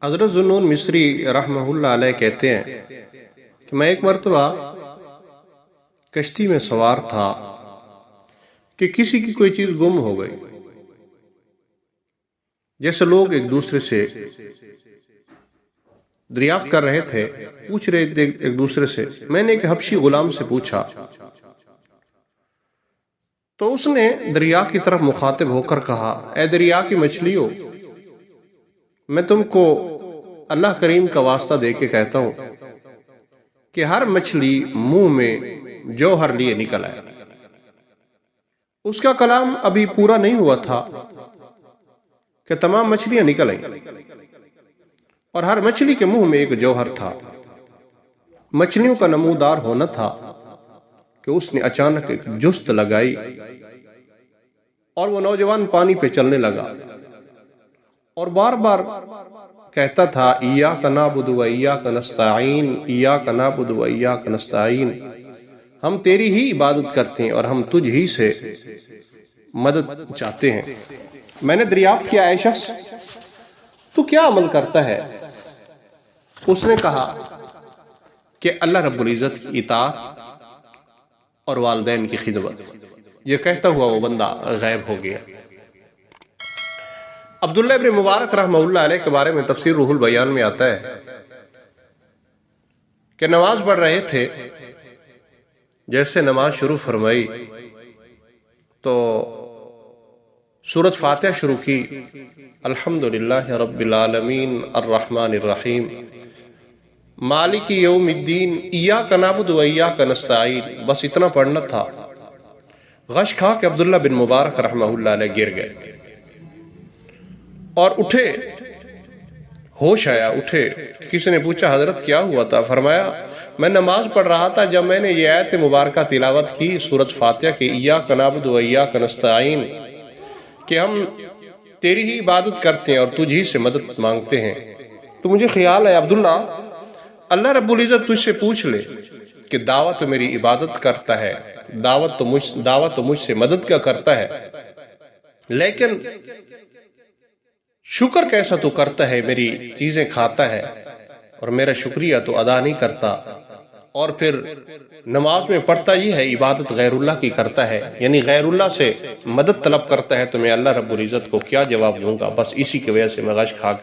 حضرت ذوالنون مصری رحمہ اللہ علیہ کہتے ہیں کہ میں ایک مرتبہ کشتی میں سوار تھا کہ کسی کی کوئی چیز گم ہو گئی. جیسے لوگ ایک دوسرے سے دریافت کر رہے تھے، پوچھ رہے تھے ایک دوسرے سے. میں نے ایک حبشی غلام سے پوچھا تو اس نے دریا کی طرف مخاطب ہو کر کہا، اے دریا کی مچھلیوں، میں تم کو اللہ کریم کا واسطہ دے کے کہتا ہوں کہ ہر مچھلی منہ میں جوہر لیے نکل آئے. اس کا کلام ابھی پورا نہیں ہوا تھا کہ تمام مچھلیاں نکل آئیں اور ہر مچھلی کے منہ میں ایک جوہر تھا. مچھلیوں کا نمودار ہونا تھا کہ اس نے اچانک ایک جست لگائی اور وہ نوجوان پانی پہ چلنے لگا اور بار بار کہتا تھا، ایاک نعبد و ایاک نستعین، ایاک نعبد و ایاک نستعین. ہم تیری ہی عبادت کرتے ہیں اور ہم تجھ ہی سے مدد چاہتے ہیں. میں نے دریافت کیا، اے شخص تو کیا عمل کرتا ہے؟ اس نے کہا کہ اللہ رب العزت کی اطاعت اور والدین کی خدمت. یہ کہتا ہوا وہ بندہ غائب ہو گیا. عبداللہ ابن مبارک رحمہ اللہ علیہ کے بارے میں تفسیر روح البیان میں آتا ہے کہ نماز پڑھ رہے تھے، جیسے نماز شروع فرمائی تو سورۃ فاتحہ شروع کی، الحمدللہ رب العالمین الرحمن الرحیم مالک یوم الدین ایاک نعبد و ایاک نستعین. بس اتنا پڑھنا تھا. غش کھا کہ عبداللہ بن مبارک رحمہ اللہ علیہ گر گئے اور اٹھے، ہوش آیا، اٹھے. کسی نے پوچھا، حضرت کیا ہوا تھا؟ فرمایا، میں نماز پڑھ رہا تھا، جب میں نے یہ آیت مبارکہ تلاوت کی سورۃ فاتحہ کی، ایاک نعبد و ایاک نستعین، کہ ہم تیری ہی عبادت کرتے ہیں اور تجھ ہی سے مدد مانگتے ہیں، تو مجھے خیال ہے عبداللہ، اللہ رب العزت تجھ سے پوچھ لے کہ دعوت میری عبادت کرتا ہے، دعوت تو مجھ سے مدد کا کرتا ہے، لیکن شکر کیسا تو کرتا ہے، میری چیزیں کھاتا ہے اور میرا شکریہ تو ادا نہیں کرتا، اور پھر نماز میں پڑھتا یہ ہے، عبادت غیر اللہ کی کرتا ہے، یعنی غیر اللہ سے مدد طلب کرتا ہے، تو میں اللہ رب العزت کو کیا جواب دوں گا؟ بس اسی کی وجہ سے میں غش کھا